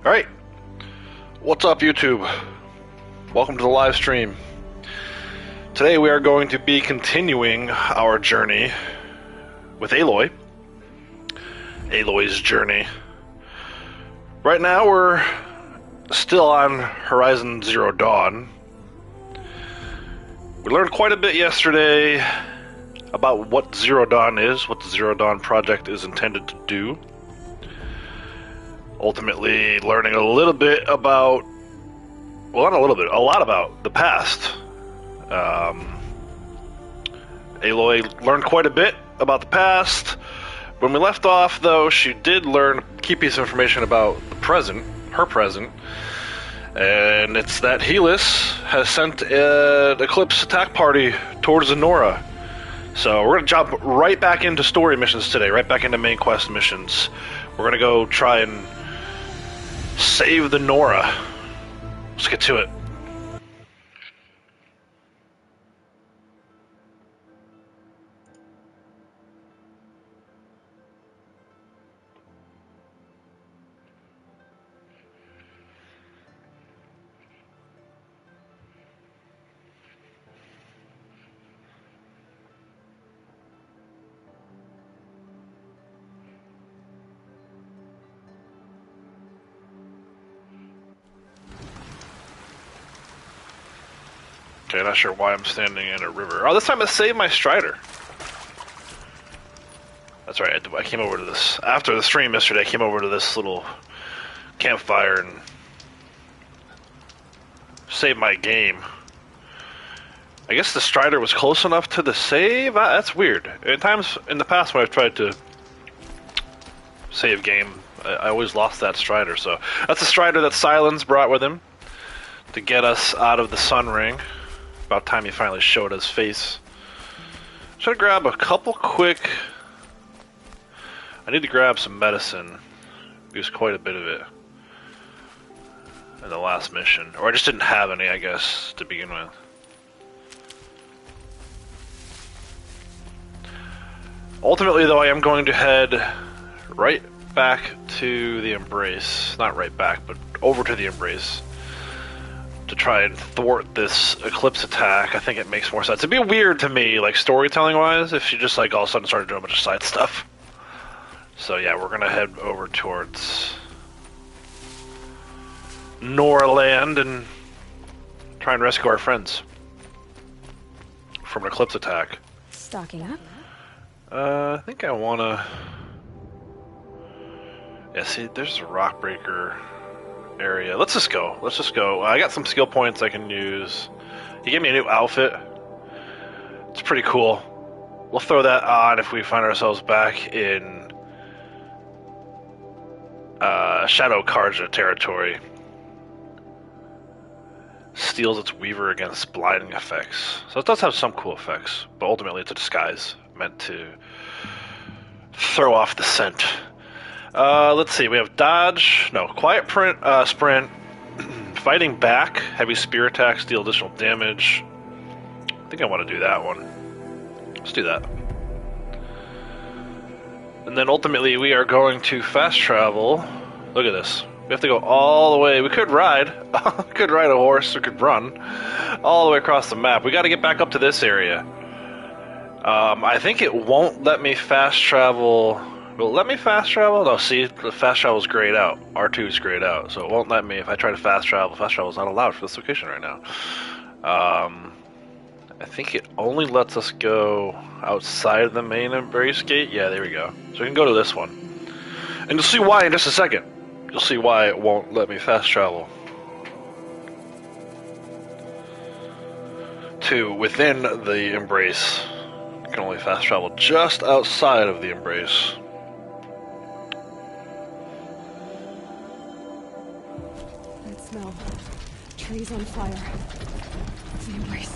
Alright, what's up YouTube? Welcome to the live stream. Today we are going to be continuing our journey with Aloy. Aloy's journey. Right now we're still on Horizon Zero Dawn. We learned quite a bit yesterday about what Zero Dawn is, what the Zero Dawn project is intended to do. Ultimately learning a little bit about, well, not a little bit, a lot about the past. Aloy learned quite a bit about the past. When we left off, though, she did learn a key piece of information about the present, her present, and it's that Helis has sent an Eclipse attack party towards Zenora. So we're going to jump right back into story missions today, right back into main quest missions. We're going to go try and save the Nora. Let's get to it. Okay, not sure why I'm standing in a river. Oh, this time I saved my Strider. That's right, I came over to this. After the stream yesterday, I came over to this little campfire and saved my game. I guess the Strider was close enough to the save? That's weird. At times in the past when I've tried to save game, I always lost that Strider. So that's the Strider that Silence brought with him to get us out of the Sun Ring. About time he finally showed his face. Should grab a couple quick. I need to grab some medicine. Used quite a bit of it in the last mission, or I just didn't have any, I guess, to begin with. Ultimately, though, I am going to head right back to the Embrace. Not right back, but over to the Embrace. To try and thwart this Eclipse attack. I think it makes more sense. It'd be weird to me, like storytelling wise, if she just like all of a sudden started doing a bunch of side stuff. So yeah, we're gonna head over towards Norland and try and rescue our friends from an Eclipse attack. Stocking up? I think I wanna. Yeah, see, there's a rock breaker area. Let's just go. Let's just go. I got some skill points I can use. He gave me a new outfit. It's pretty cool. We'll throw that on if we find ourselves back in Shadow Karja territory. Steals its weaver against blinding effects. So it does have some cool effects, but ultimately it's a disguise meant to throw off the scent. Let's see, we have dodge, no, quiet sprint, fighting back, heavy spear attacks, deal additional damage. I think I want to do that one. Let's do that. And then ultimately we are going to fast travel. Look at this. We have to go all the way. We could ride. Could ride a horse, or could run all the way across the map. We got to get back up to this area. I think it won't let me fast travel. Will it let me fast travel? No, see, the fast travel is grayed out. R2 is grayed out, so it won't let me if I try to fast travel. Fast travel is not allowed for this location right now. I think it only lets us go outside of the main Embrace gate. Yeah, there we go. So we can go to this one. And you'll see why in just a second. You'll see why it won't let me fast travel. To within the Embrace. You can only fast travel just outside of the Embrace. Smell. Trees on fire. It's the Embrace.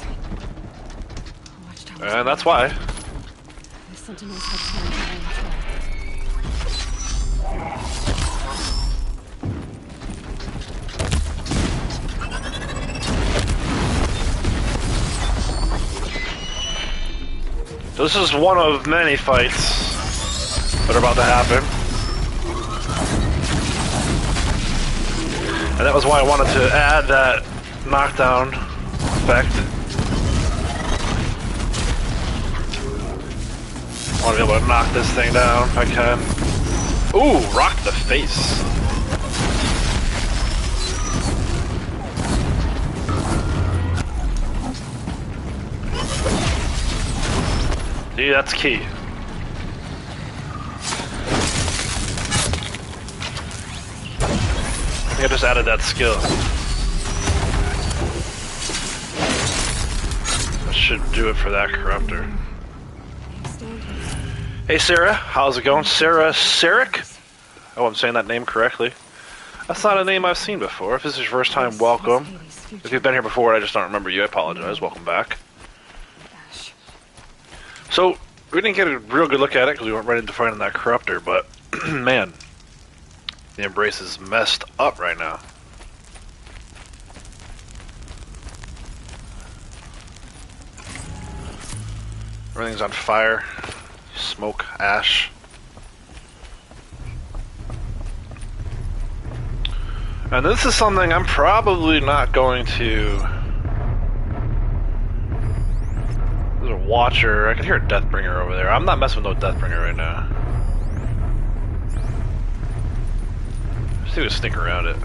And that's why. The Sentinels had time to run as well. So this is one of many fights that are about to happen. And that was why I wanted to add that knockdown effect. I want to be able to knock this thing down if I can. Ooh, rock the face. See, that's key. I think I just added that skill. That should do it for that corruptor. Hey Sarah, how's it going? Sarah Sarek? Oh, I'm saying that name correctly. That's not a name I've seen before. If this is your first time, welcome. If you've been here before and I just don't remember you, I apologize. Welcome back. So, we didn't get a real good look at it because we weren't ready to find that corruptor, but man, the Embrace is messed up right now. Everything's on fire. Smoke, ash. And this is something I'm probably not going to... There's a Watcher. I can hear a Deathbringer over there. I'm not messing with no Deathbringer right now. Just need to sneak around it.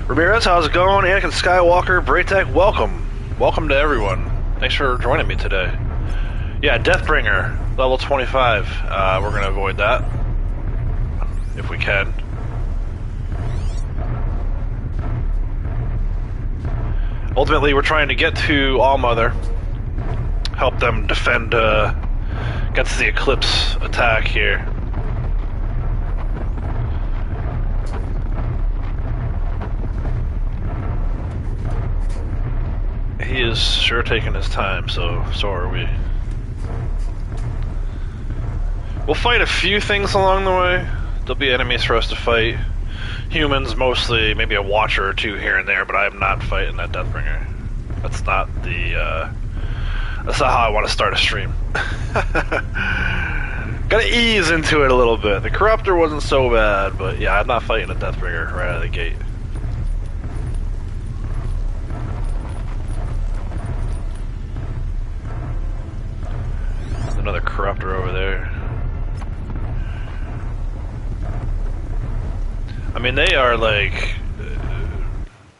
Ramirez, how's it going? Anakin Skywalker, Braytech, welcome. Welcome to everyone. Thanks for joining me today. Yeah, Deathbringer, level 25. We're going to avoid that. If we can. Ultimately, we're trying to get to Allmother. Help them defend against the Eclipse attack here. He is sure taking his time, so are we. We'll fight a few things along the way. There'll be enemies for us to fight. Humans mostly, maybe a Watcher or two here and there, but I am not fighting that Deathbringer. That's not the, that's not how I want to start a stream. Gotta ease into it a little bit. The Corruptor wasn't so bad, but yeah, I'm not fighting a Deathbringer right out of the gate. There's another Corruptor over there. I mean, they are like,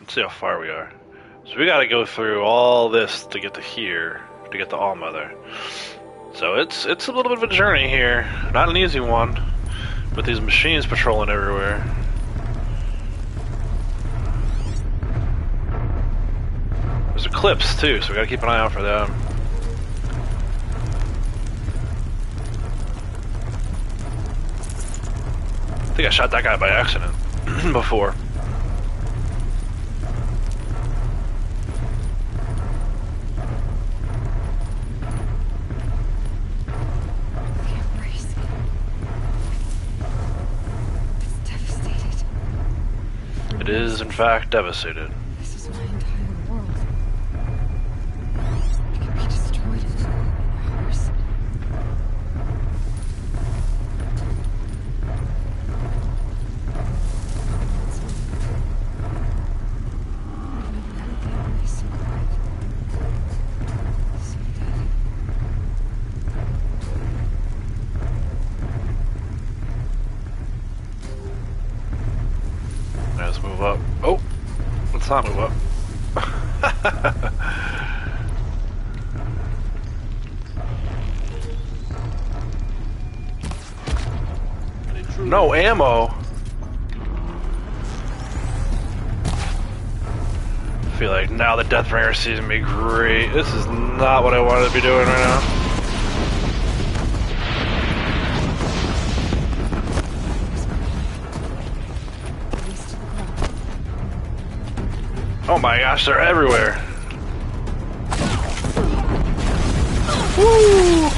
let's see how far we are. So we gotta go through all this to get to here, to get to Allmother. So it's a little bit of a journey here. Not an easy one, with these machines patrolling everywhere. There's Eclipse too, so we gotta keep an eye out for them. I think I shot that guy by accident before. It's devastated. It is, in fact, devastated. This is my entire world. It can be destroyed in hours. Let's move up. Oh, let's not move up. No ammo. I feel like now the Deathbringer sees me great. This is not what I wanted to be doing right now. Oh my gosh, they're everywhere. Woo!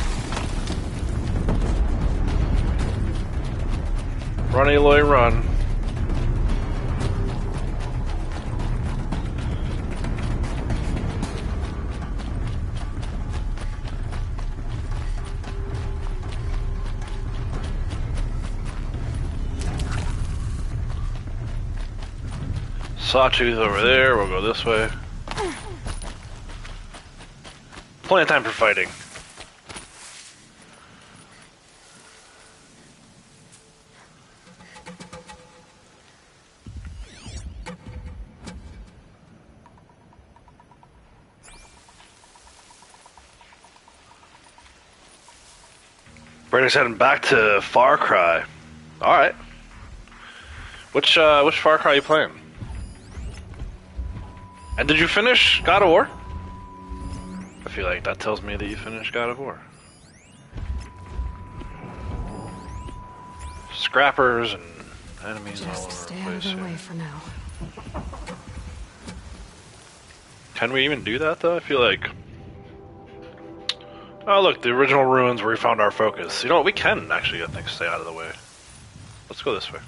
Run, Aloy, run. Sawtooth over there. We'll go this way. Plenty of time for fighting. Brady's heading back to Far Cry. Alright. Which Far Cry are you playing? And did you finish God of War? I feel like that tells me that you finished God of War. Scrappers and enemies all Just over stay the out of place their here. way for now. Can we even do that though? I feel like... Oh look, the original ruins where we found our focus. You know what, we can actually, I think, stay out of the way. Let's go this way.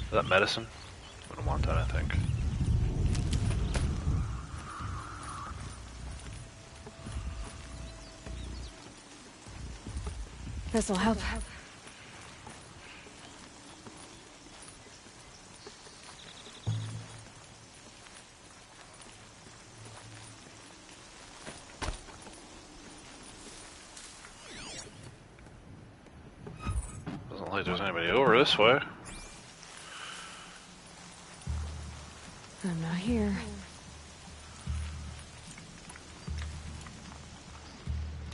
Is that medicine? I don't want that, I think. This'll help. Doesn't look like there's anybody over this way. I'm not here.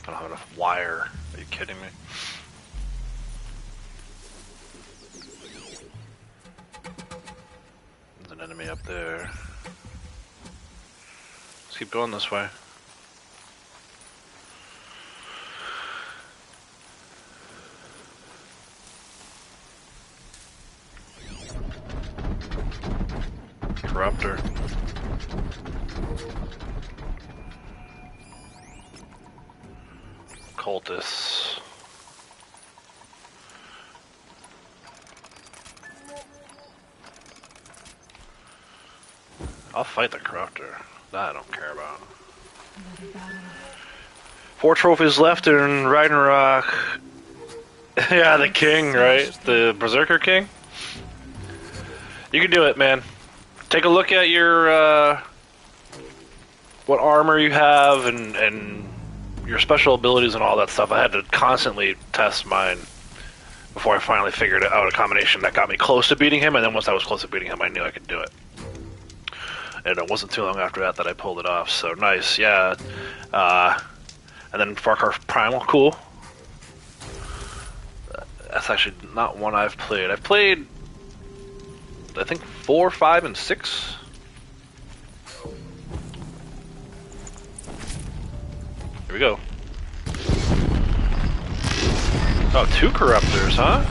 I don't have enough wire. Are you kidding me? There's an enemy up there. Let's keep going this way. Corruptor. Cultists. I'll fight the corruptor. That I don't care about. Another battle. 4 trophies left in Ragnarok. Yeah, the king, right? The Berserker King. You can do it, man. Take a look at your what armor you have and your special abilities and all that stuff. I had to constantly test mine before I finally figured out a combination that got me close to beating him, and then once I was close to beating him, I knew I could do it. And it wasn't too long after that that I pulled it off, so nice, yeah. And then Far Cry Primal, cool. That's actually not one I've played. I've played, I think, 4, 5, and 6. Here we go. Oh, 2 corruptors, huh?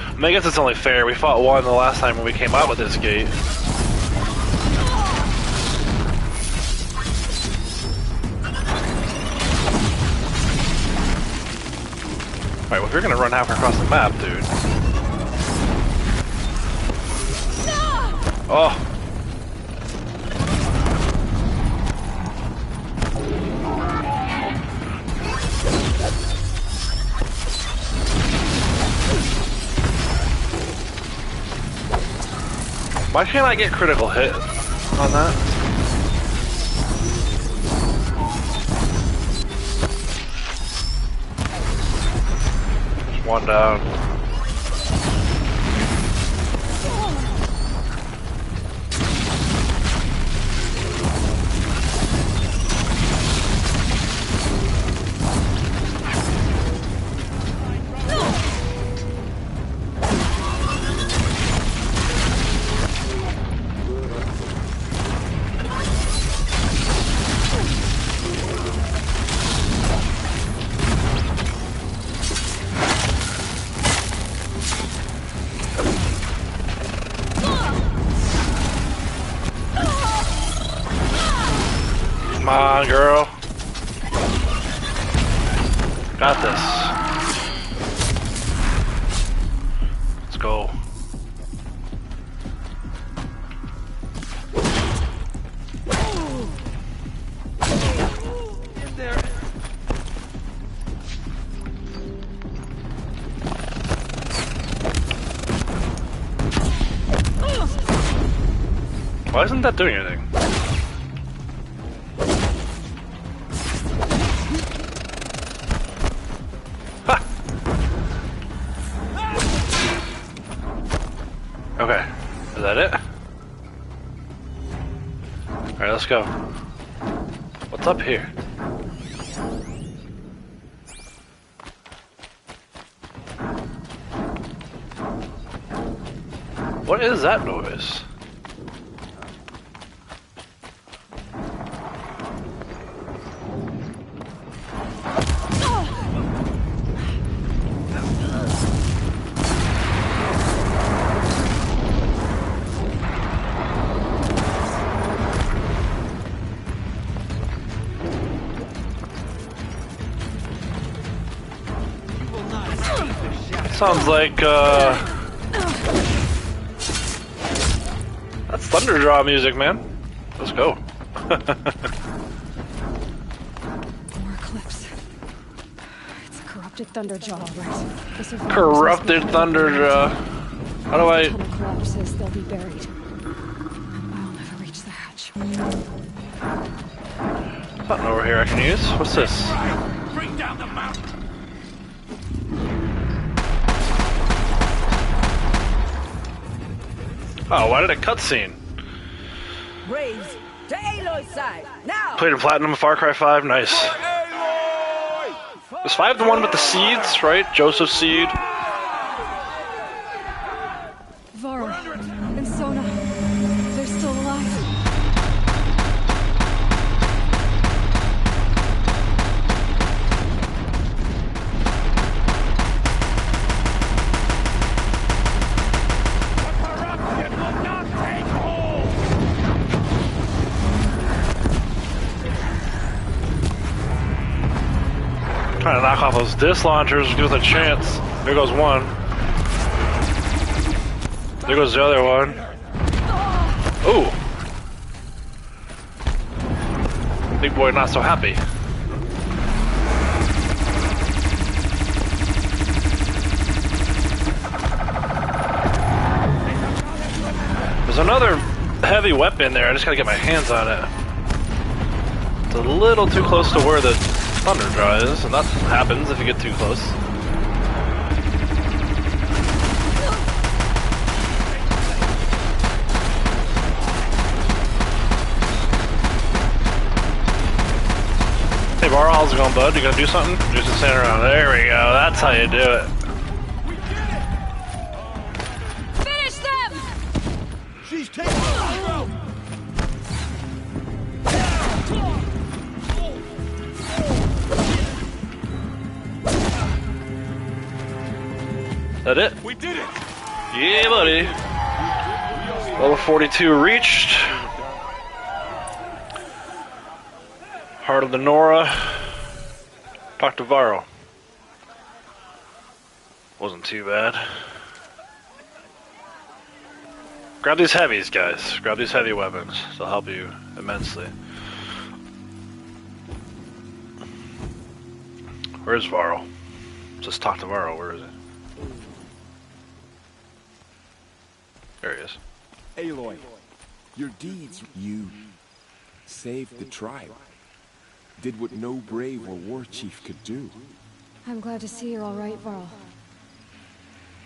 I mean, I guess it's only fair. We fought one the last time when we came out with this gate. Alright, well, if you're gonna run halfway across the map, dude. Oh! Why can't I get critical hit on that? Just one down. Come on, girl. Got this. Let's go. Why isn't that doing anything? Ha! Okay, is that it? Alright, let's go. What's up here? What is that noise? Sounds like, that's Thunderjaw music, man. Let's go. More clips. It's a corrupted Thunderjaw, right? The survivors Corrupted must be Thunderjaw. How do I... The tunnel collapses, they'll be buried. I'll never reach the hatch. Button over here I can use. What's this? Bring down the mountain. Oh, why did a cutscene? Braves, to Aloy's side, now! Plated Platinum, Far Cry 5, nice. Was 5 the one with the seeds, right? Joseph's seed? Varl and Sona, they're still alive. Trying to knock off those disc launchers, give us a chance. There goes one. There goes the other one. Ooh. Big boy not so happy. There's another heavy weapon there, I just gotta get my hands on it. It's a little too close to where the Thunderjaw is, and that happens if you get too close. Hey Bar, how's it going, bud? You gonna do something? You're just standing around. There we go, that's how you do it. Finish them! She's taking the That it? We did it! Yeah, buddy. Level 42 reached. Heart of the Nora. Talk to Varl. Wasn't too bad. Grab these heavies, guys. Grab these heavy weapons. They'll help you immensely. Where's Varl? Just talk to Varl. Where is he? There he is. Aloy, your deeds, you saved the tribe. Did what no brave or war chief could do. I'm glad to see you're all right, Varl.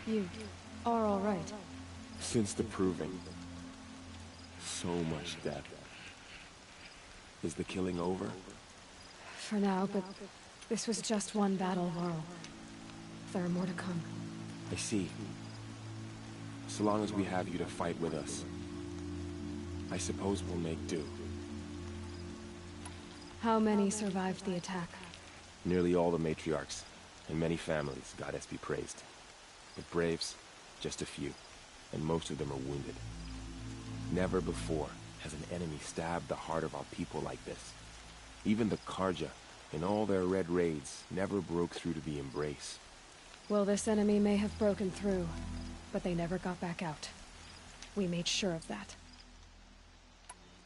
You are all right. Since the proving, so much death. Is the killing over? For now, but this was just one battle, Varl. There are more to come. I see. So long as we have you to fight with us, I suppose we'll make do. How many survived the attack? Nearly all the matriarchs, and many families, goddess be praised. But braves, just a few, and most of them are wounded. Never before has an enemy stabbed the heart of our people like this. Even the Karja, in all their red raids, never broke through to the embrace. Well, this enemy may have broken through, but they never got back out. We made sure of that.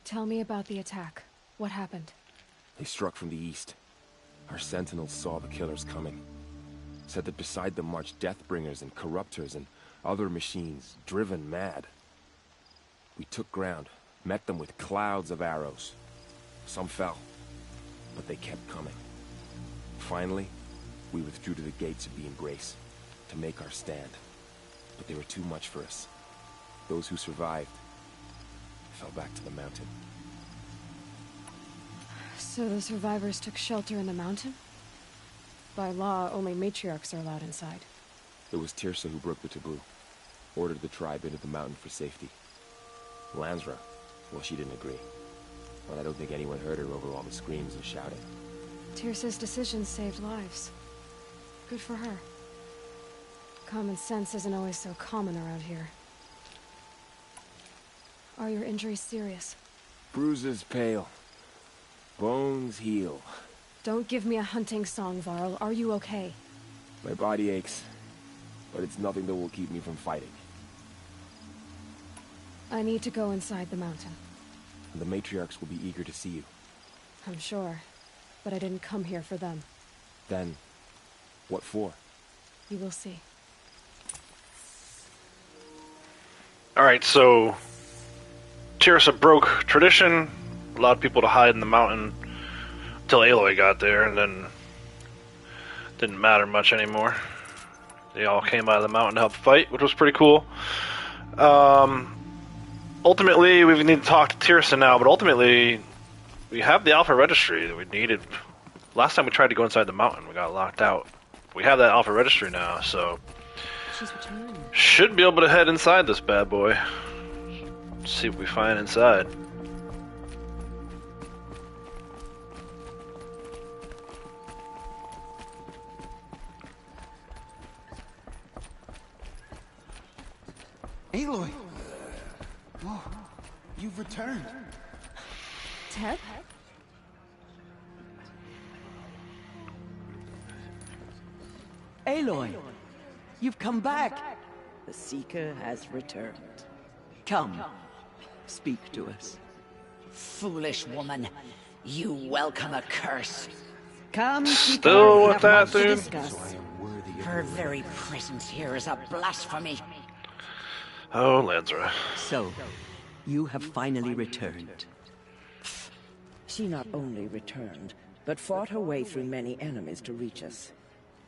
Tell me about the attack. What happened? They struck from the east. Our sentinels saw the killers coming. Said that beside them marched Deathbringers and Corruptors and other machines, driven mad. We took ground, Met them with clouds of arrows. Some fell, but they kept coming. Finally, we withdrew to the gates of being Grace to make our stand. But they were too much for us. Those who survived fell back to the mountain. So the survivors took shelter in the mountain? By law, only matriarchs are allowed inside. It was Tirsa who broke the taboo. Ordered the tribe into the mountain for safety. Lansra, well, she didn't agree. But I don't think anyone heard her over all the screams and shouting. Tirsa's decision saved lives. Good for her. Common sense isn't always so common around here. Are your injuries serious? Bruises pale. Bones heal. Don't give me a hunting song, Varl. Are you okay? My body aches, but it's nothing that will keep me from fighting. I need to go inside the mountain. The matriarchs will be eager to see you. I'm sure, but I didn't come here for them. Then, what for? You will see. Alright, so Tirsa broke tradition, allowed people to hide in the mountain until Aloy got there, and then didn't matter much anymore. They all came out of the mountain to help fight, which was pretty cool. Ultimately, we need to talk to Tirsa now, but ultimately, we have the Alpha Registry that we needed. Last time we tried to go inside the mountain, we got locked out. We have that Alpha Registry now, so She's returned. should be able to head inside this bad boy. See what we find inside. Aloy! Oh, you've returned. Teb? Aloy, you've come back. The Seeker has returned. Come, speak to us. Foolish woman, you welcome a curse. Come, Seeker, Still we with have that, much to dude? discuss. Her very presence here is a blasphemy. Oh, Lansra. So, you have finally returned. She not only returned, but fought her way through many enemies to reach us.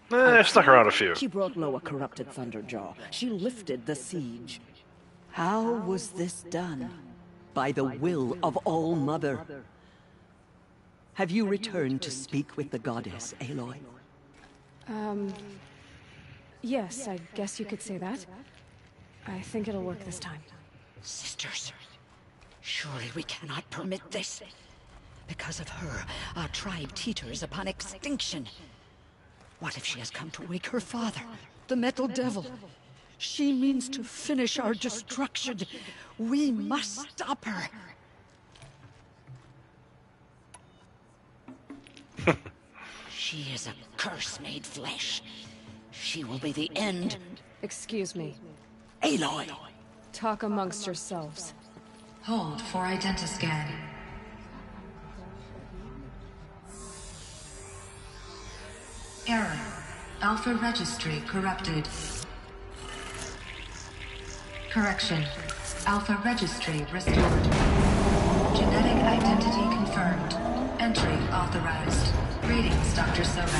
Stuck around a few. She brought low a corrupted Thunderjaw. She lifted the siege. How was this done? By the will of All-Mother. Have you returned to speak with the goddess, Aloy? Yes, I guess you could say that. I think it'll work this time. Sisters, surely we cannot permit this. Because of her, our tribe teeters upon extinction. What if she has come to wake her father, the Metal Devil? She means to finish our destruction. We must stop her. She is a curse made flesh. She will be the end. Excuse me. Aloy! Talk amongst yourselves. Hold for identiscan. Error. Alpha registry corrupted. Correction. Alpha registry restored. Genetic identity confirmed. Entry authorized. Greetings, Dr. Soda.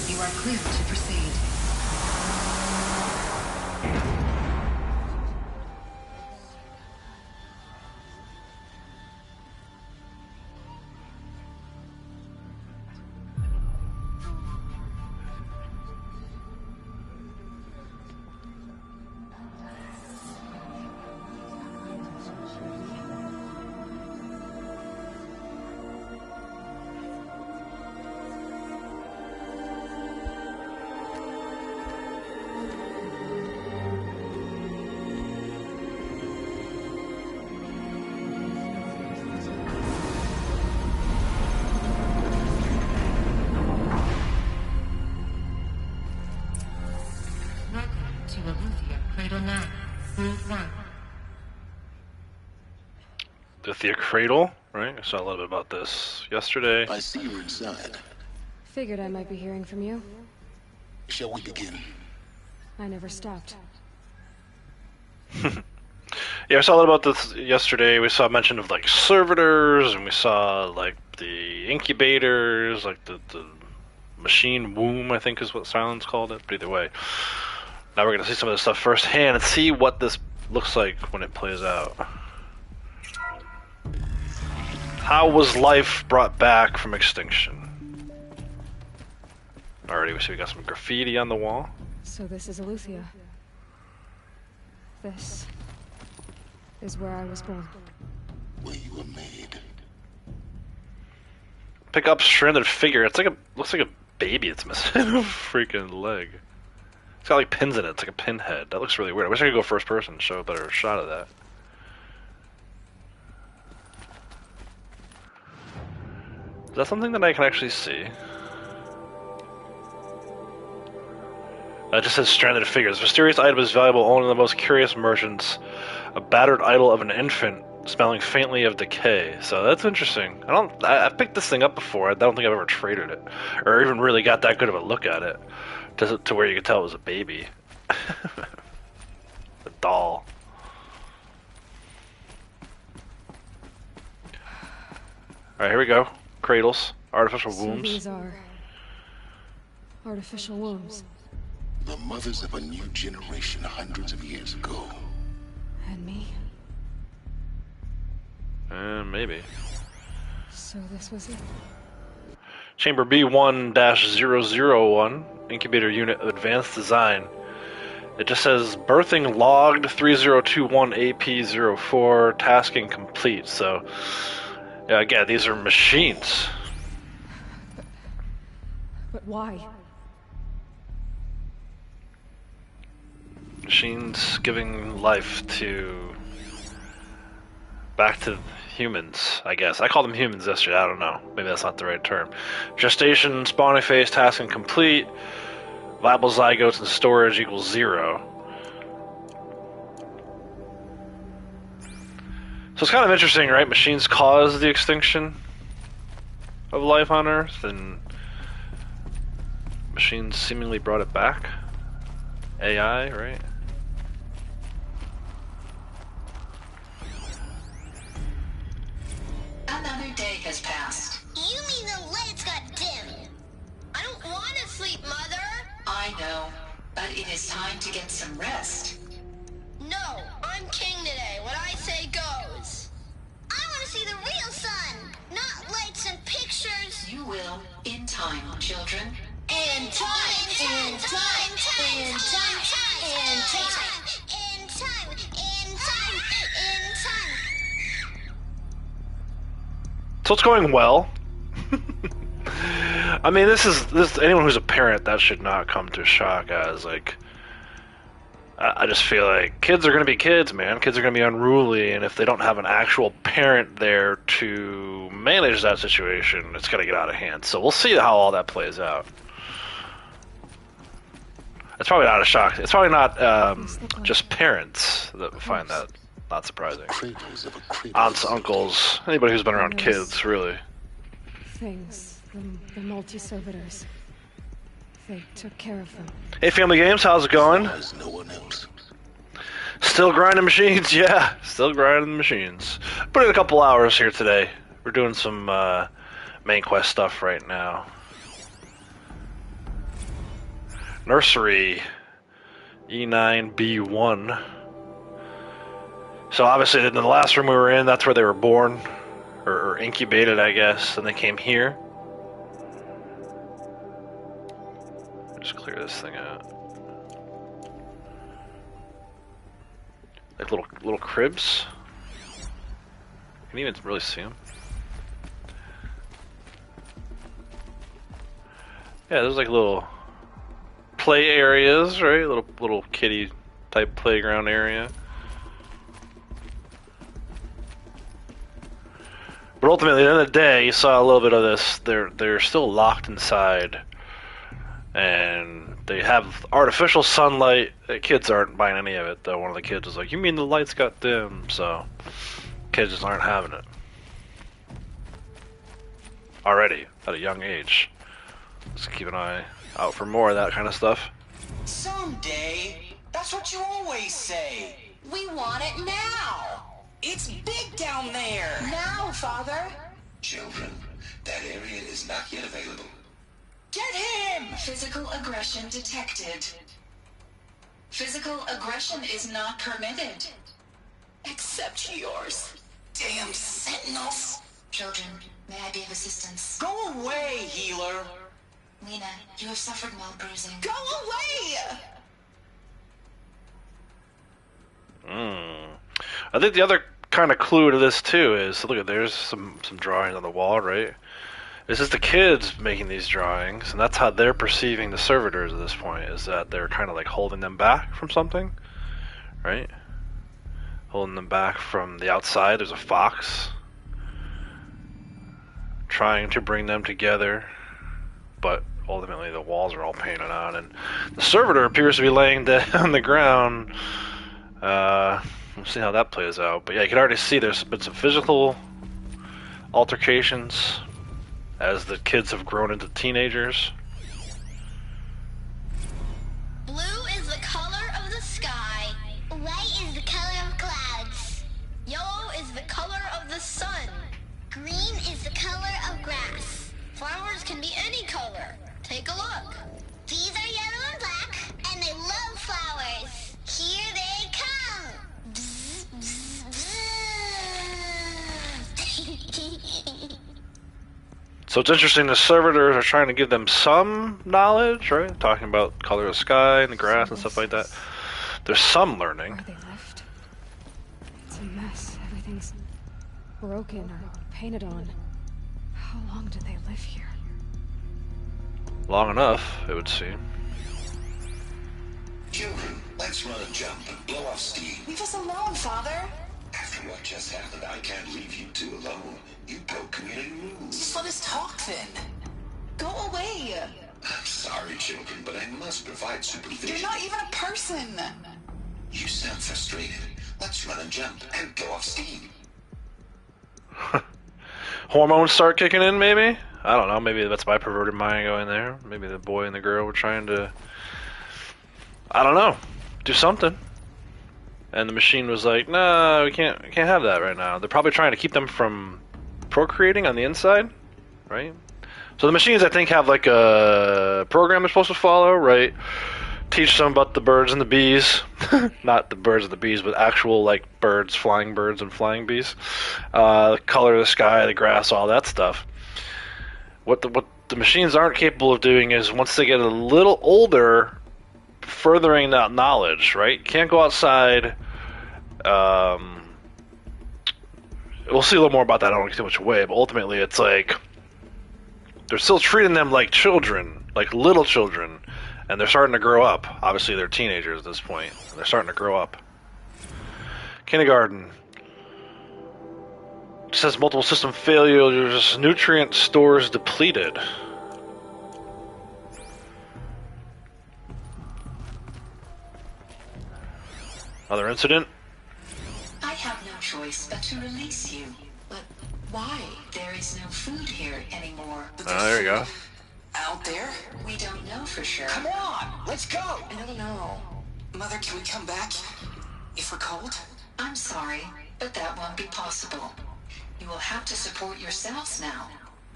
You are clear to proceed. The Thea Cradle, right? I saw a little bit about this yesterday. I see you're inside. Figured I might be hearing from you. Shall we begin? I never stopped. Yeah, I saw a lot about this yesterday. We saw mention of like servitors, and we saw like the incubators, like the machine womb, I think is what Silence called it. But either way, now we're gonna see some of this stuff firsthand and see what this looks like when it plays out. How was life brought back from extinction? Alrighty, we see we got some graffiti on the wall. So this is Aletheia. This is where I was born. Where you were made. Pick up stranded figure. It's like looks like a baby. It's missing a freaking leg. It's got like pins in it. It's like a pinhead. That looks really weird. I wish I could go first person and show a better shot of that. Is that something that I can actually see? It just says stranded figures. Mysterious item is valuable only to the most curious merchants. A battered idol of an infant, smelling faintly of decay. So that's interesting. I've picked this thing up before. I don't think I've ever traded it, or even really got that good of a look at it, to where you could tell it was a baby, a doll. All right, here we go. Cradles, artificial wombs. So these are artificial wombs. The mothers of a new generation hundreds of years ago. And me? Maybe. So this was it. Chamber B1-001, incubator unit of advanced design. It just says birthing logged 3021 AP04, tasking complete. So, yeah, again, these are machines. But why? Machines giving life back to humans, I guess. I called them humans yesterday, I don't know. Maybe that's not the right term. Gestation, spawning phase, tasking complete. Viable zygotes and storage equals 0. So it's kind of interesting, right? Machines caused the extinction of life on Earth, and machines seemingly brought it back. AI, right? Another day has passed. You mean the lights got dim? I don't want to sleep, Mother! I know, but it is time to get some rest. No, I'm king today. What I say goes. I want to see the real sun, not lights and pictures. You will, in time, children. In time, in time, in time, in time, in time, in time, in time. So it's going well. I mean, this anyone who's a parent, that should not come to shock as, like, I just feel like kids are going to be kids, man. Kids are going to be unruly, and if they don't have an actual parent there to manage that situation, it's going to get out of hand. So we'll see how all that plays out. It's probably not a shock. It's probably not just parents that find that not surprising. Aunts, uncles, anybody who's been around kids, really. Things, the multi-servitors. They took care of them. Hey, Family Games, how's it going? There's no one else. Still grinding machines? Yeah, still grinding machines. Put in a couple hours here today. We're doing some main quest stuff right now. Nursery E9B1. So obviously in the last room we were in, that's where they were born. Or incubated, I guess, and they came here. Just clear this thing out. Like little cribs. Can you even really see them? Yeah, there's like little play areas, right? Little kiddie type playground area. But ultimately, at the end of the day, you saw a little bit of this. They're still locked inside, and they have artificial sunlight. The kids aren't buying any of it, though. One of the kids was like, "You mean the lights got dim?" So kids just aren't having it already at a young age. Just keep an eye out for more of that kind of stuff. Someday. That's what you always say. We want it now. It's big down there! Now, Father! Children, that area is not yet available. Get him! Physical aggression detected. Physical aggression is not permitted. Except yours. Damn sentinels! Children, may I be of assistance? Go away, healer! Lena, you have suffered mild bruising. Go away! I think the other kind of clue to this too is, look at, there's some drawings on the wall, right? This is the kids making these drawings, and that's how they're perceiving the servitors at this point, is that they're kind of like holding them back from something, right? Holding them back from the outside. There's a fox trying to bring them together, but ultimately the walls are all painted on, and the servitor appears to be laying dead on the ground. We'll see how that plays out. But yeah, you can already see there's been some physical altercations as the kids have grown into teenagers. Blue is the color of the sky. White is the color of clouds. Yellow is the color of the sun. Green is the color of grass. Flowers can be any color. Take a look. These are yellow and black, and they love flowers. Here they come. Bzz, bzz, bzz. So it's interesting, the servitors are trying to give them some knowledge, right? Talking about color of the sky and the grass and stuff like that. There's some learning. Where they left? It's a mess. Everything's broken or painted on. How long did they live here? Long enough, it would seem. Children, let's run and jump and blow off steam. Leave us alone, Father! After what just happened, I can't leave you two alone. You broke community rules. Just let us talk, then. Go away! I'm sorry, children, but I must provide supervision. You're not even a person! You sound frustrated. Let's run and jump and blow off steam. Hormones start kicking in, maybe? I don't know, maybe that's my perverted mind going there. Maybe the boy and the girl were trying to, I don't know, do something. And the machine was like, no, we can't have that right now. They're probably trying to keep them from procreating on the inside, right? So the machines, I think, have like a program they're supposed to follow, right? Teach them about the birds and the bees. Not the birds and the bees, but actual like birds and flying bees. The color of the sky, the grass, all that stuff. What the machines aren't capable of doing is, once they get a little older, furthering that knowledge, right? You can't go outside. We'll see a little more about that. I don't want to give too much away, but ultimately it's like they're still treating them like children, like little children, and they're starting to grow up. Obviously, they're teenagers at this point, and they're starting to grow up. Kindergarten. It says multiple system failures, nutrient stores depleted. Another incident? I have no choice but to release you. But why? There is no food here anymore. There you go. Out there? We don't know for sure. Come on! Let's go! I don't know. Mother, can we come back? If we're cold? I'm sorry, but that won't be possible. You will have to support yourselves now.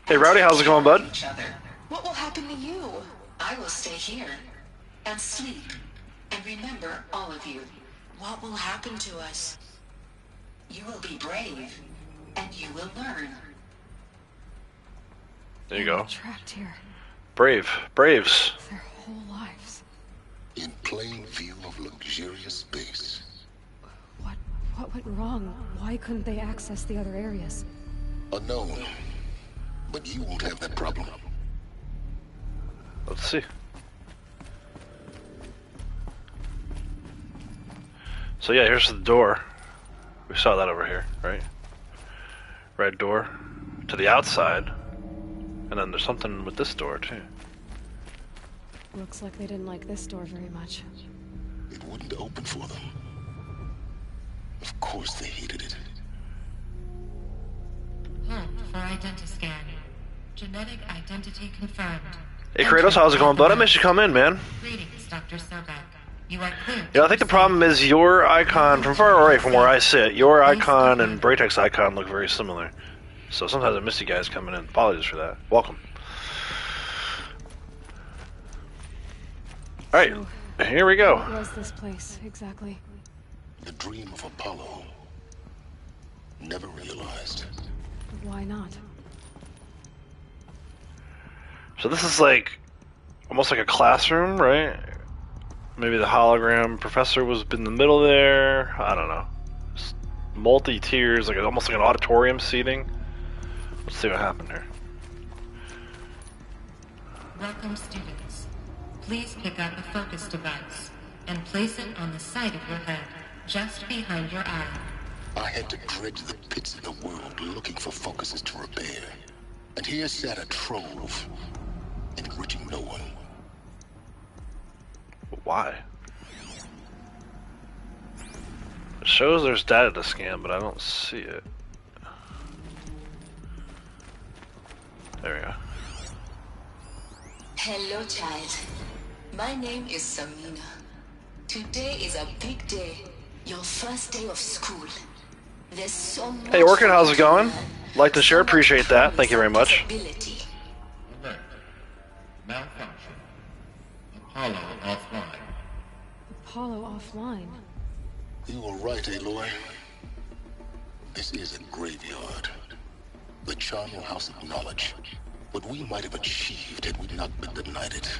Hey, Rowdy, how's it going, bud? Each other. What will happen to you? I will stay here and sleep and remember all of you. What will happen to us? You will be brave and you will learn. There you go. Trapped here Braves. their whole lives. In plain view of luxurious space. What went wrong? Why couldn't they access the other areas? Unknown. But you won't have that problem. Let's see. So yeah, here's the door. We saw that over here, right? Red door to the outside. And then there's something with this door too. Looks like they didn't like this door very much. It wouldn't open for them. Of course they hated it. For identiscan. Genetic identity confirmed. Hey Kratos, how's it going, bud? I missed you come in, man. Greetings, Dr. Sobek. You are clear. Yeah, I think the problem is your icon, from far away from where I sit, your icon and Braytek's icon look very similar. So sometimes I miss you guys coming in. Apologies for that. Welcome. Alright, here we go. What was this place, exactly? The dream of Apollo. Never realized. Why not? So this is like, almost like a classroom, right? Maybe the hologram professor was in the middle there. I don't know. Multi-tiers, like almost like an auditorium seating. Let's see what happened here. Welcome, students. Please pick up a focus device and place it on the side of your head, just behind your eye. I had to dredge the pits of the world looking for focuses to repair. And here sat a trove, enriching no one. Why? It shows there's data to scan, but I don't see it. There we go. Hello, child. My name is Samina. Today is a big day. Your first day of school. There's so much. Hey, Orchid, how's it going? Like to share, appreciate that. Thank you very much. Alert. Malfunction. Apollo offline. Apollo offline? You were right, Aloy. This is a graveyard. The charnel house of knowledge. What we might have achieved had we not been denied it.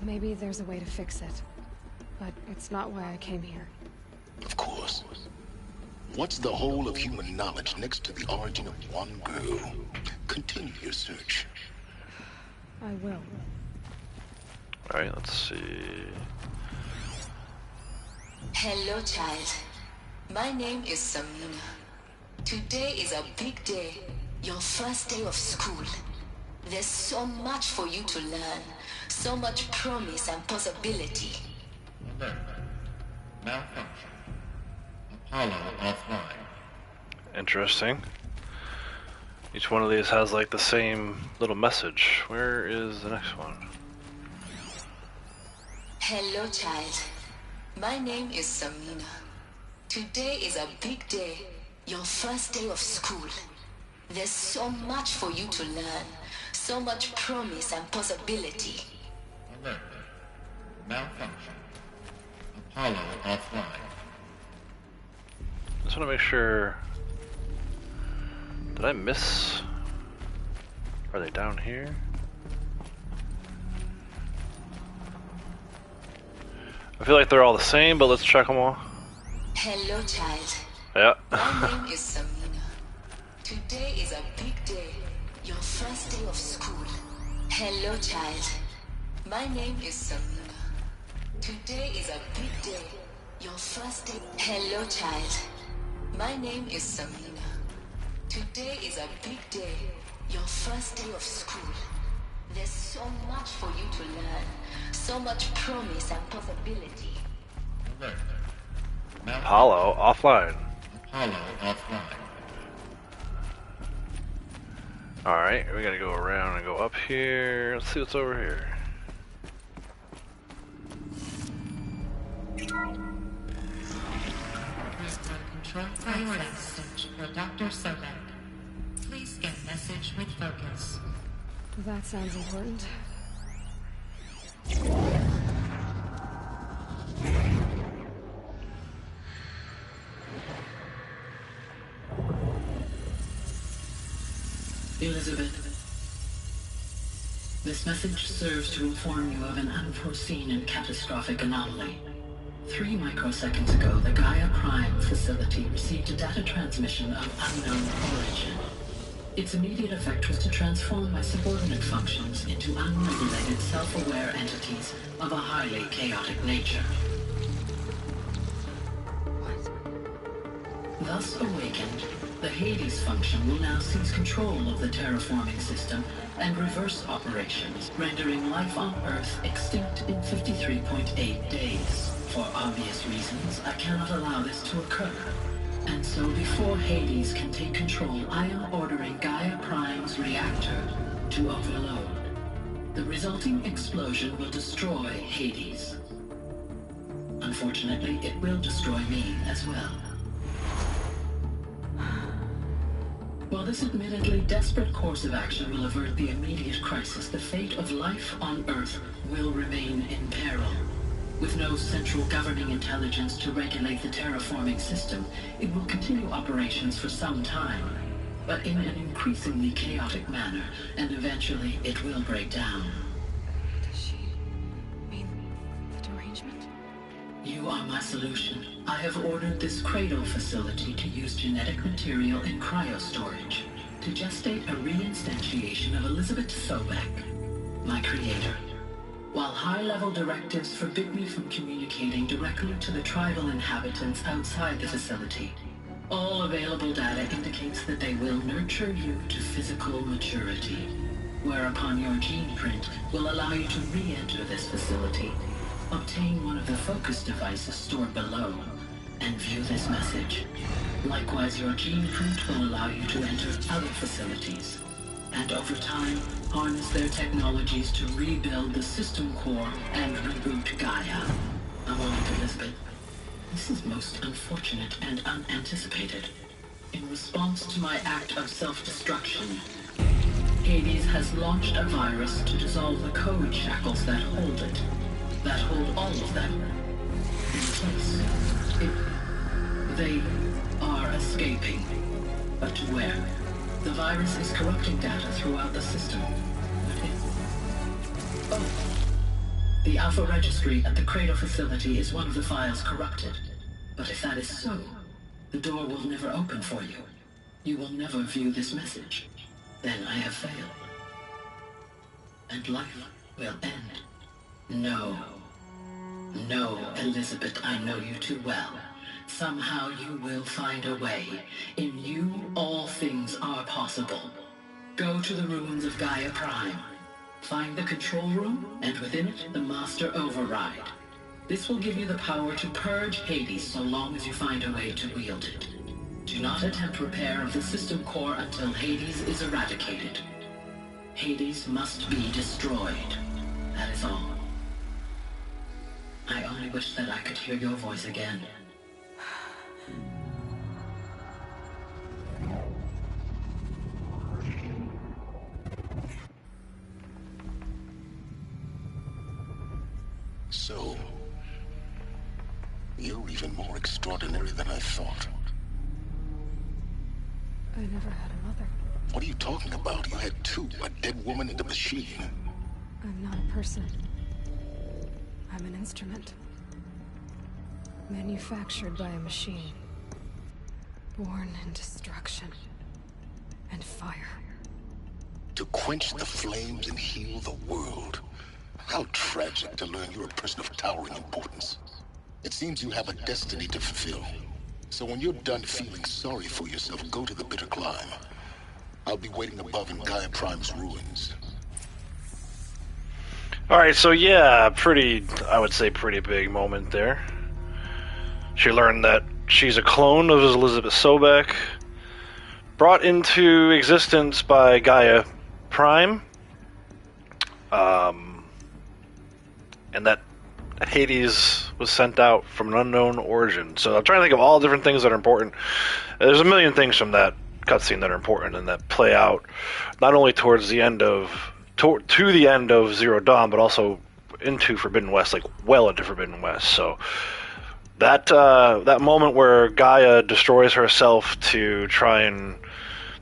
Maybe there's a way to fix it. But it's not why I came here. Of course. What's the whole of human knowledge next to the origin of one girl? Continue your search. I will. Alright, let's see. Hello, child. My name is Samina. Today is a big day. Your first day of school. There's so much for you to learn. So much promise and possibility. Alert. Malfunction. Apollo offline. Interesting. Each one of these has like the same little message. Where is the next one? Hello, child. My name is Samina. Today is a big day. Your first day of school. There's so much for you to learn. So much promise and possibility. Alert. Malfunction. Apollo offline. Just want to make sure. Did I miss? Are they down here? I feel like they're all the same, but let's check them all. Hello, child. Yeah. My name is Samina. Today is a big day. Your first day of school. Hello, child. My name is Samina. Today is a big day. Your first day. Hello, child. My name is Samina. Today is a big day. Your first day of school. There's so much for you to learn. So much promise and possibility. Alert. Apollo offline. Apollo offline. Alright, we gotta go around and go up here. Let's see what's over here. Control priority search for Dr. Sobek. Please get message with focus. That sounds important. Elizabeth, this message serves to inform you of an unforeseen and catastrophic anomaly. 3 microseconds ago, the Gaia Prime facility received a data transmission of unknown origin. Its immediate effect was to transform my subordinate functions into unregulated, self-aware entities of a highly chaotic nature. Thus awakened, the Hades function will now seize control of the terraforming system and reverse operations, rendering life on Earth extinct in 53.8 days. For obvious reasons, I cannot allow this to occur. And so before Hades can take control, I am ordering Gaia Prime's reactor to overload. The resulting explosion will destroy Hades. unfortunately, it will destroy me as well. While this admittedly desperate course of action will avert the immediate crisis, the fate of life on Earth will remain in peril. With no central governing intelligence to regulate the terraforming system, it will continue operations for some time, but in an increasingly chaotic manner, and eventually it will break down. Does she mean the derangement? You are my solution. I have ordered this cradle facility to use genetic material in cryostorage to gestate a reinstantiation of Elizabeth Sobek, my creator. While high-level directives forbid me from communicating directly to the tribal inhabitants outside the facility, all available data indicates that they will nurture you to physical maturity, whereupon your gene print will allow you to re-enter this facility, obtain one of the focus devices stored below, and view this message. Likewise, your gene print will allow you to enter other facilities, and over time, harness their technologies to rebuild the system core and reboot Gaia. A moment, Elizabeth. This is most unfortunate and unanticipated. In response to my act of self-destruction, Hades has launched a virus to dissolve the code shackles that hold it, that hold all of them in place. They are escaping, but to where? The virus is corrupting data throughout the system. The Alpha Registry at the Cradle facility is one of the files corrupted. But if that is so, the door will never open for you. You will never view this message. Then I have failed. And life will end. No. No, Elizabeth, I know you too well. Somehow you will find a way. In you, all things are possible. Go to the ruins of Gaia Prime. Find the control room, and within it, the Master Override. This will give you the power to purge Hades so long as you find a way to wield it. Do not attempt repair of the system core until Hades is eradicated. Hades must be destroyed. That is all. I only wish that I could hear your voice again. So, you're even more extraordinary than I thought. I never had a mother. What are you talking about? You had two, a dead woman and a machine. I'm not a person. I'm an instrument. Manufactured by a machine. Born in destruction and fire. To quench the flames and heal the world. How tragic to learn you're a person of towering importance. It seems you have a destiny to fulfill. So when you're done feeling sorry for yourself, go to the bitter climb. I'll be waiting above in Gaia Prime's ruins. Alright, so yeah, I would say pretty big moment there. She learned that she's a clone of Elizabeth Sobek, brought into existence by Gaia Prime, and that Hades was sent out from an unknown origin. So I'm trying to think of all the different things that are important. There's a million things from that cutscene that are important and that play out not only towards the end of to the end of Zero Dawn, but also into Forbidden West, like well into Forbidden West. So that moment where Gaia destroys herself to try and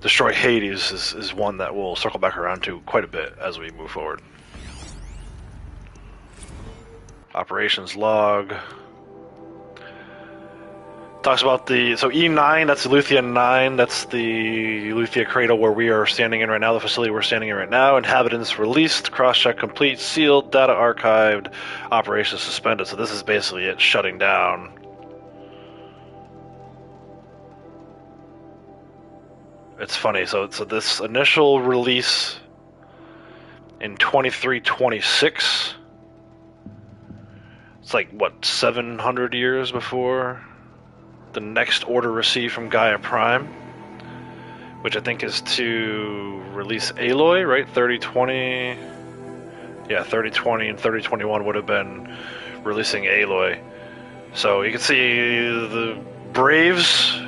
destroy Hades is one that we'll circle back around to quite a bit as we move forward. Operations log. Talks about so E9, that's Eleuthia 9, that's the Eleuthia cradle where we are standing in right now, the facility we're standing in right now. Inhabitants released, cross-check complete, sealed, data archived, operations suspended. So this is basically it shutting down. It's funny, so this initial release in 2326, it's like, what, 700 years before the next order received from Gaia Prime, which I think is to release Aloy, right? 3020. Yeah, 3020 and 3021 would have been releasing Aloy. So you can see the Braves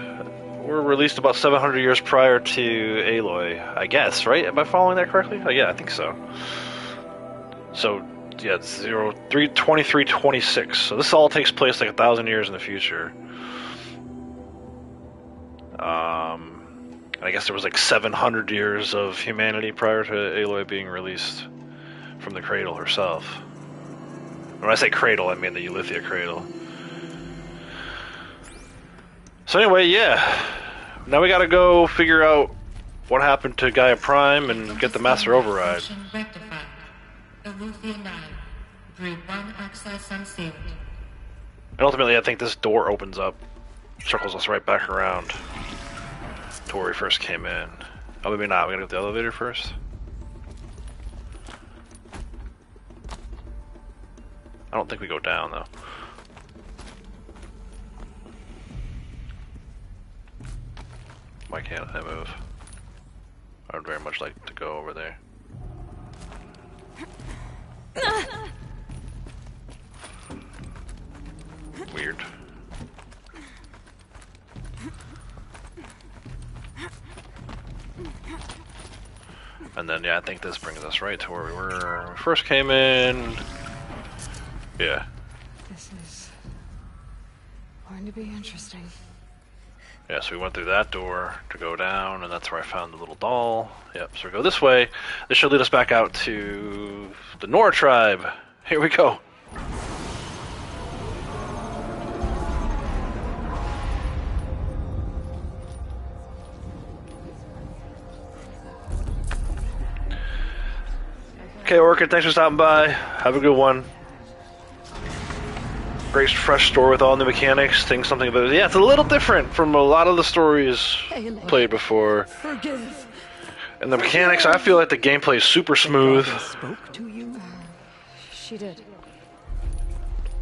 were released about 700 years prior to Aloy, I guess, right? Am I following that correctly? Oh, yeah, I think so. So, yeah, it's 2326. So this all takes place like 1,000 years in the future. I guess there was like 700 years of humanity prior to Aloy being released from the cradle herself. When I say cradle, I mean the Eulythia cradle. So anyway, yeah. Now we gotta go figure out what happened to Gaia Prime and get the Master Override. Rectified. Aloy 9. Breed 1 access unsealed. And ultimately, I think this door opens up, circles us right back around to where we first came in. Oh, maybe not. We gotta go to the elevator first. I don't think we go down, though. Why can't I move? I would very much like to go over there. Weird. And then, yeah, I think this brings us right to where we were when we first came in. Yeah. This is going to be interesting. Yeah, so we went through that door to go down, and that's where I found the little doll. Yep, so we go this way. This should lead us back out to the Nora tribe. Here we go. Okay, Orchid, thanks for stopping by. Have a good one. Great fresh story with all new mechanics, things something about yeah, it's a little different from a lot of the stories played before. Forgive. And the mechanics, I feel like the gameplay is super smooth. Spoke to you? She did.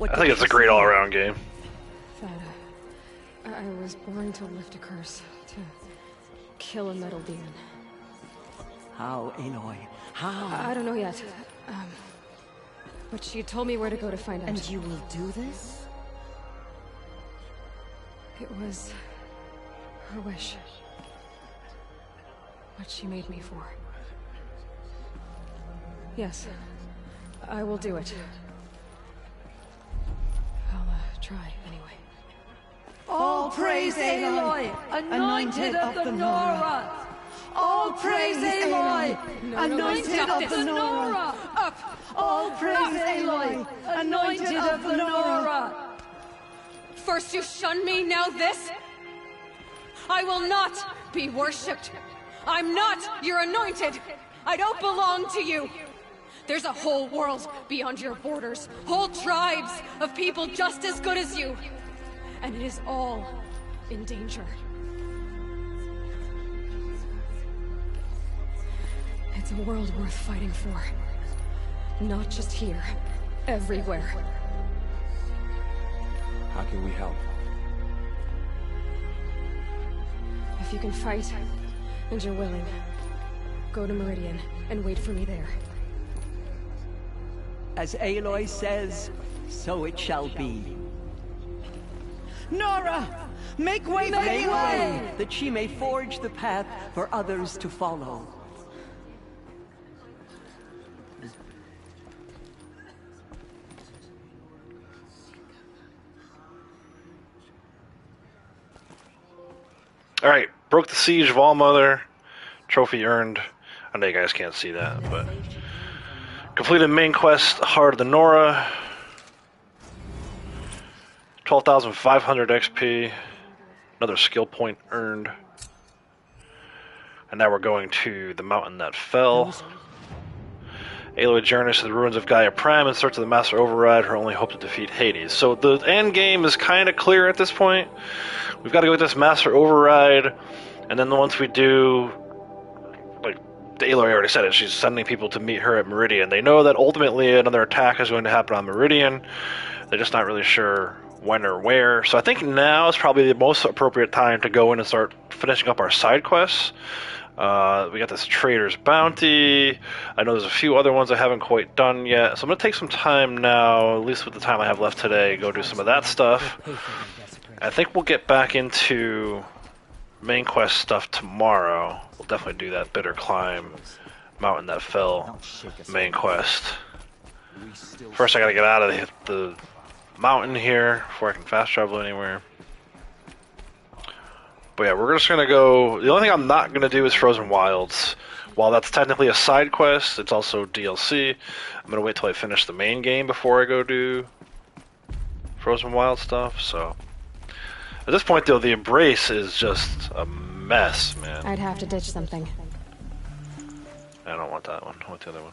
I think it's a great all-around game. That I was born to lift a curse, to kill a metal demon. How, Aloy? How? I don't know yet. But she told me where to go to find out. And you will do this? It was her wish. What she made me for. Yes, I will do it. I'll try anyway. All praise Aloy, anointed of the Nora. All praise Aloy, anointed of the Nora. Up! All praise Aloy, anointed of the Nora. First you shun me, now this? I will not be worshipped. I'm not your anointed. I don't belong to you. There's a whole world beyond your borders. Whole tribes of people just as good as you. And it is all in danger. It's a world worth fighting for. Not just here. Everywhere. How can we help? If you can fight, and you're willing, go to Meridian and wait for me there. As Aloy says, so it shall be. Nora! Make way, make way! That she may forge the path for others to follow. Alright, broke the siege of Allmother. Trophy earned. I know you guys can't see that, but... Completed main quest, Heart of the Nora. 12,500 XP. Another skill point earned. And now we're going to the mountain that fell. Aloy journeys to the ruins of Gaia Prime in search of the Master Override, her only hope to defeat Hades. So the end game is kind of clear at this point. We've got to go get this Master Override, and then once we do, like Aloy already said it, she's sending people to meet her at Meridian. They know that ultimately another attack is going to happen on Meridian. They're just not really sure when or where. So I think now is probably the most appropriate time to go in and start finishing up our side quests. We got this trader's bounty. I know there's a few other ones I haven't quite done yet. So I'm going to take some time now, at least with the time I have left today, go do some of that stuff. I think we'll get back into main quest stuff tomorrow. We'll definitely do that Bitter Climb, Mountain That Fell main quest. First I gotta get out of the mountain here before I can fast travel anywhere. But yeah, we're just gonna go. The only thing I'm not gonna do is Frozen Wilds. While that's technically a side quest, it's also DLC. I'm gonna wait till I finish the main game before I go do Frozen Wild stuff. So at this point, though, the Embrace is just a mess, man. I'd have to ditch something. I don't want that one. I want the other one.